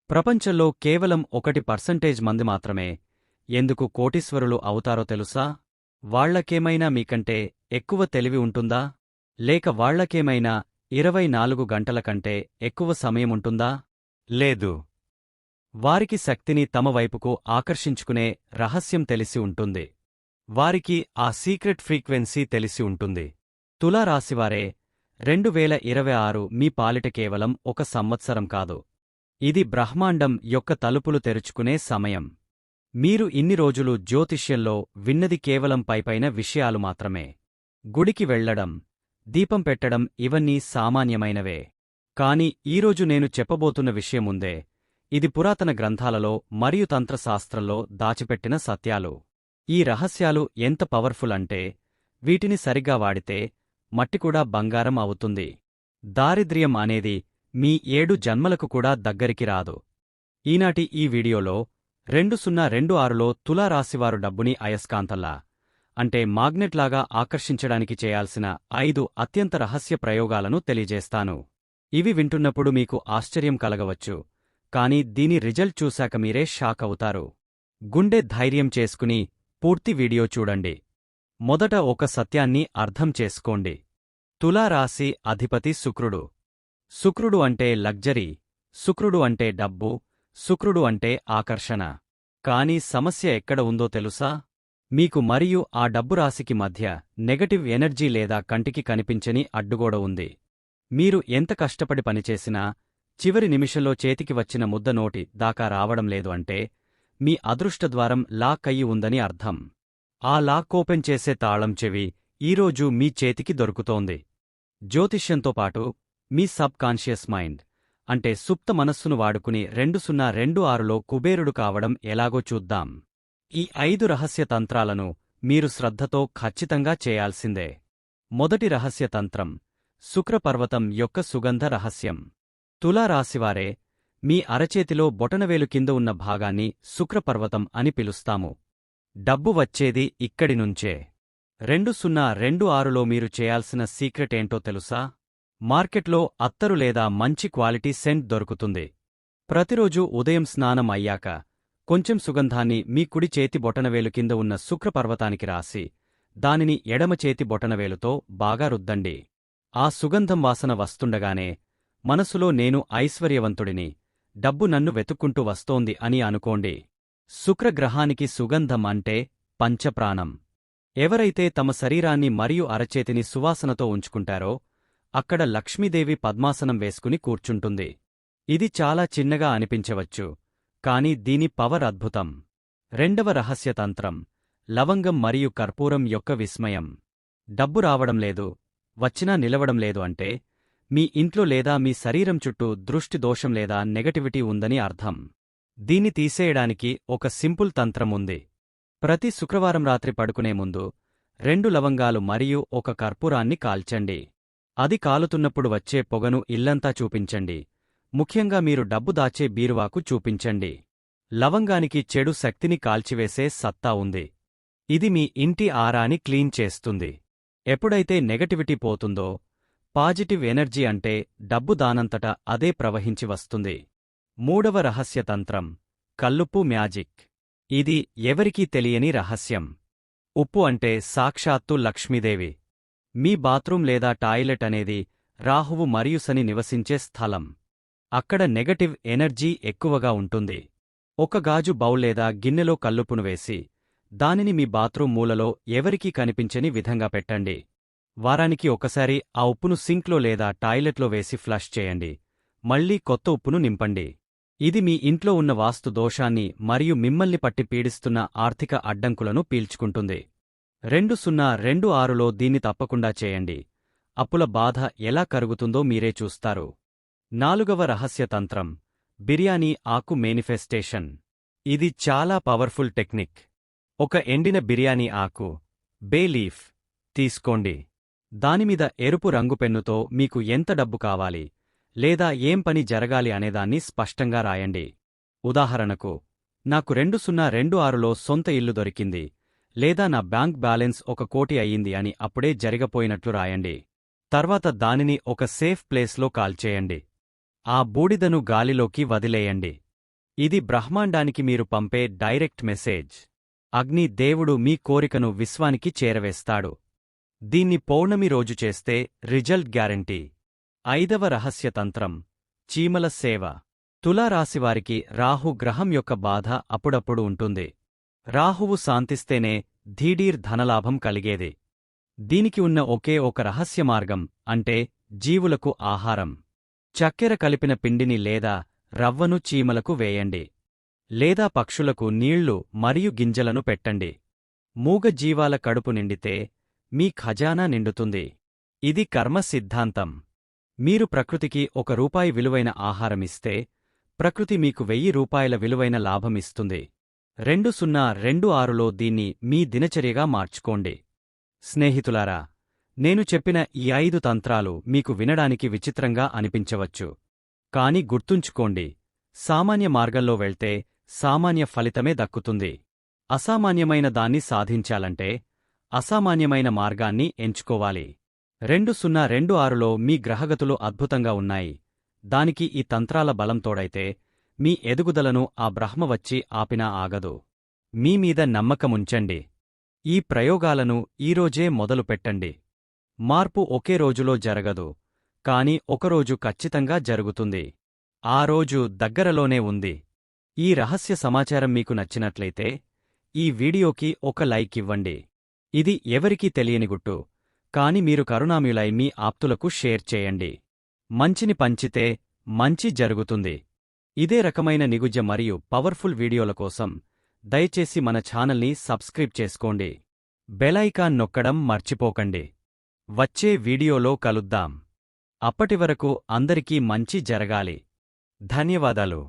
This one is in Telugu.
ప్రపంచంలో కేవలం 1% మంది మాత్రమే ఎందుకు కోటీశ్వరులు అవుతారో తెలుసా? వాళ్లకేమైనా మీకంటే ఎక్కువ తెలివి ఉంటుందా? లేక వాళ్లకేమైనా 24 గంటల కంటే ఎక్కువ సమయముంటుందా? లేదు. వారికి శక్తిని తమ వైపుకు ఆకర్షించుకునే రహస్యం తెలిసి ఉంటుంది. వారికి ఆ సీక్రెట్ ఫ్రీక్వెన్సీ తెలిసి ఉంటుంది. తులారాశివారే, 2026 మీ పాలిట కేవలం ఒక సంవత్సరం కాదు. ఇది బ్రహ్మాండం యొక్క తలుపులు తెరుచుకునే సమయం. మీరు ఇన్ని రోజులు జ్యోతిష్యంలో విన్నది కేవలం పైపైన విషయాలు మాత్రమే. గుడికి వెళ్లడం, దీపం పెట్టడం ఇవన్నీ సామాన్యమైనవే. కాని ఈరోజు నేను చెప్పబోతున్న విషయముందే, ఇది పురాతన గ్రంథాలలో మరియు తంత్రశాస్త్రంలో దాచిపెట్టిన సత్యాలు. ఈ రహస్యాలు ఎంత పవర్ఫుల్ అంటే, వీటిని సరిగ్గా వాడితే మట్టికూడా బంగారం అవుతుంది. దారిద్ర్యం అనేది మీ 7 జన్మలకు కూడా దగ్గరికి రాదు. ఈనాటి ఈ వీడియోలో 2026లో తులారాశివారు డబ్బుని అయస్కాంతంలా, అంటే మాగ్నెట్లాగా ఆకర్షించడానికి చేయాల్సిన 5 అత్యంత రహస్య ప్రయోగాలను తెలియజేస్తాను. ఇవి వింటున్నప్పుడు మీకు ఆశ్చర్యం కలగవచ్చు, కానీ దీని రిజల్ట్ చూశాక మీరే షాక్ అవుతారు. గుండె ధైర్యం చేసుకుని పూర్తి వీడియో చూడండి. మొదట ఒక సత్యాన్ని అర్థం చేసుకోండి. తులారాశి అధిపతి శుక్రుడు. శుక్రుడు అంటే లగ్జరీ, శుక్రుడు అంటే డబ్బు, శుక్రుడు అంటే ఆకర్షణ. కాని సమస్య ఎక్కడ ఉందో తెలుసా? మీకు మరియు ఆ డబ్బు రాశికి మధ్య నెగటివ్ ఎనర్జీ లేదా కంటికి కనిపించని అడ్డుగోడ ఉంది. మీరు ఎంత కష్టపడి పనిచేసినా చివరి నిమిషంలో చేతికి వచ్చిన ముద్ద నోటి దాకా రావడం లేదు అంటే మీ అదృష్టద్వారం లాక్ అయ్యి ఉందని అర్థం. ఆ లాక్ ఓపెన్ చేసే తాళం చెవి ఈరోజు మీ చేతికి దొరుకుతోంది. జ్యోతిష్యంతో పాటు మీ సబ్ కాన్షియస్ మైండ్, అంటే సుప్త మనస్సును వాడుకుని 2026లో కుబేరుడు కావడం ఎలాగో చూద్దాం. ఈ 5 రహస్య తంత్రాలను మీరు శ్రద్ధతో ఖచ్చితంగా చేయాల్సిందే. మొదటి రహస్య తంత్రం, శుక్రపర్వతం యొక్క సుగంధ రహస్యం. తులారాశివారే, మీ అరచేతిలో బొటనవేలు కింద ఉన్న భాగాన్ని శుక్రపర్వతం అని పిలుస్తాము. డబ్బు వచ్చేది ఇక్కడి నుంచే. 2026లో మీరు చేయాల్సిన సీక్రెట్ ఏంటో తెలుసా? మార్కెట్లో అత్తరు లేదా మంచి క్వాలిటీ సెంట్ దొరుకుతుంది. ప్రతిరోజూ ఉదయం స్నానం అయ్యాక కొంచెం సుగంధాన్ని మీ కుడి చేతి బొటనవేలు కింద ఉన్న శుక్రపర్వతానికి రాసి దానిని ఎడమ చేతి బొటనవేలుతో బాగా రుద్దండి. ఆ సుగంధం వాసన వస్తుండగానే మనసులో నేను ఐశ్వర్యవంతుడిని, డబ్బు నన్ను వెతుక్కుంటూ వస్తోంది అని అనుకోండి. శుక్రగ్రహానికి సుగంధం అంటే పంచప్రాణం. ఎవరైతే తమ శరీరాన్ని మరియు అరచేతిని సువాసనతో ఉంచుకుంటారో అక్కడ లక్ష్మీదేవి పద్మాసనం వేసుకుని కూర్చుంటుంది. ఇది చాలా చిన్నగా అనిపించవచ్చు, కాని దీని పవర్ అద్భుతం. రెండవ రహస్యతంత్రం, లవంగం మరియు కర్పూరం యొక్క విస్మయం. డబ్బు రావడం లేదు, వచ్చినా నిలవడం లేదు అంటే మీ ఇంట్లో లేదా మీ శరీరం చుట్టూ దృష్టి దోషం లేదా నెగటివిటీ ఉందని అర్థం. దీన్ని తీసేయడానికి ఒక సింపుల్ తంత్రం ఉంది. ప్రతి శుక్రవారం రాత్రి పడుకునే ముందు 2 లవంగాలు మరియు ఒక కర్పూరాన్ని కాల్చండి. అది కాలుతున్నప్పుడు వచ్చే పొగను ఇల్లంతా చూపించండి. ముఖ్యంగా మీరు డబ్బు దాచే బీరువాకు చూపించండి. లవంగానికి చెడు శక్తిని కాల్చివేసే సత్తా ఉంది. ఇది మీ ఇంటి ఆరాని క్లీన్ చేస్తుంది. ఎప్పుడైతే నెగటివిటీ పోతుందో పాజిటివ్ ఎనర్జీ అంటే డబ్బు దానంతట అదే ప్రవహించి వస్తుంది. మూడవ రహస్యతంత్రం, కల్లుప్పు మ్యాజిక్. ఇది ఎవరికీ తెలియని రహస్యం. ఉప్పు అంటే సాక్షాత్తు లక్ష్మీదేవి. మీ బాత్రూం లేదా టాయిలెట్ అనేది రాహువు మరియు శని నివసించే స్థలం. అక్కడ నెగటివ్ ఎనర్జీ ఎక్కువగా ఉంటుంది. ఒక గాజు బౌల్ లేదా గిన్నెలో కల్లుప్పును వేసి దానిని మీ బాత్రూం మూలలో ఎవరికీ కనిపించని విధంగా పెట్టండి. వారానికి ఒకసారి ఆ ఉప్పును సింక్లో లేదా టాయిలెట్లో వేసి ఫ్లష్ చేయండి. మళ్లీ కొత్త ఉప్పును నింపండి. ఇది మీ ఇంట్లో ఉన్న వాస్తు దోషాన్ని మరియు మిమ్మల్ని పట్టి పీడిస్తున్న ఆర్థిక అడ్డంకులను పీల్చుకుంటుంది. 2026లో దీన్ని తప్పకుండా చేయండి. అప్పుల బాధ ఎలా కరుగుతుందో మీరే చూస్తారు. నాలుగవ రహస్యతంత్రం, బిర్యానీ ఆకు మేనిఫెస్టేషన్. ఇది చాలా పవర్ఫుల్ టెక్నిక్. ఒక ఎండిన బిర్యానీ ఆకు, బే లీఫ్ తీసుకోండి. దానిమీద ఎరుపు రంగు పెన్నుతో మీకు ఎంత డబ్బు కావాలి లేదా ఏం పని జరగాలి అనేదాన్ని స్పష్టంగా రాయండి. ఉదాహరణకు, నాకు 2026లో సొంత ఇల్లు దొరికింది లేదా నా బ్యాంక్ బ్యాలెన్స్ 1 కోటి అయ్యింది అని అప్పుడే జరిగపోయినట్లు రాయండి. తర్వాత దానిని ఒక సేఫ్ ప్లేస్లో కాల్చేయండి. ఆ బూడిదను గాలిలోకి వదిలేయండి. ఇది బ్రహ్మాండానికి మీరు పంపే డైరెక్ట్ మెసేజ్. అగ్ని దేవుడు మీ కోరికను విశ్వానికి చేరవేస్తాడు. దీన్ని పౌర్ణమి రోజు చేస్తే రిజల్ట్ గ్యారంటీ. 5వ రహస్య తంత్రం చీమల సేవ. తులారాశివారికి రాహు గ్రహం యొక్క బాధ అప్పుడప్పుడు ఉంటుంది. రాహువు శాంతిస్తేనే ధీడీర్ ధనలాభం కలిగేది. దీనికి ఉన్న ఒకే ఒక రహస్య మార్గం అంటే జీవులకు ఆహారం. చక్కెర కలిపిన పిండిని లేదా రవ్వను చీమలకు వేయండి. లేదా పక్షులకు నీళ్లు మరియు గింజలను పెట్టండి. మూగ జీవాల కడుపు నిండితే మీ ఖజానా నిండుతుంది. ఇది కర్మ సిద్ధాంతం. మీరు ప్రకృతికి ₹1 విలువైన ఆహారమిస్తే ప్రకృతి మీకు ₹1000 విలువైన లాభమిస్తుంది. 2026లో దీన్ని మీ దినచర్యగా మార్చుకోండి. స్నేహితులారా, నేను చెప్పిన ఈ 5 తంత్రాలు మీకు వినడానికి విచిత్రంగా అనిపించవచ్చు. కాని గుర్తుంచుకోండి, సామాన్య మార్గంలో వెళ్తే సామాన్య ఫలితమే దక్కుతుంది. అసామాన్యమైన దాన్ని సాధించాలంటే అసామాన్యమైన మార్గాన్ని ఎంచుకోవాలి. 2026లో మీ గ్రహగతులు అద్భుతంగా ఉన్నాయి. దానికి ఈ తంత్రాల బలం తోడైతే మీ ఎదుగుదలను ఆ బ్రహ్మ వచ్చి ఆపినా ఆగదు. మీ మీద నమ్మకముంచండి. ఈ ప్రయోగాలను ఈరోజే మొదలుపెట్టండి. మార్పు ఒకే రోజులో జరగదు, కాని ఒకరోజు ఖచ్చితంగా జరుగుతుంది. ఆ రోజు దగ్గరలోనే ఉంది. ఈ రహస్య సమాచారం మీకు నచ్చినట్లయితే ఈ వీడియోకి ఒక లైక్ ఇవ్వండి. ఇది ఎవరికీ తెలియని గుట్టు, కాని మీరు కరుణామయులై మీ ఆప్తులకు షేర్ చేయండి. మంచిని పంచితే మంచి జరుగుతుంది. ఇదే రకమైన నిగుజ్జ మరియు పవర్ఫుల్ వీడియోల కోసం దయచేసి మన ఛానల్ని సబ్స్క్రైబ్ చేసుకోండి. బెలైకాన్ నొక్కడం మర్చిపోకండి. వచ్చే వీడియోలో కలుద్దాం. అప్పటివరకు అందరికీ మంచి జరగాలి. ధన్యవాదాలు.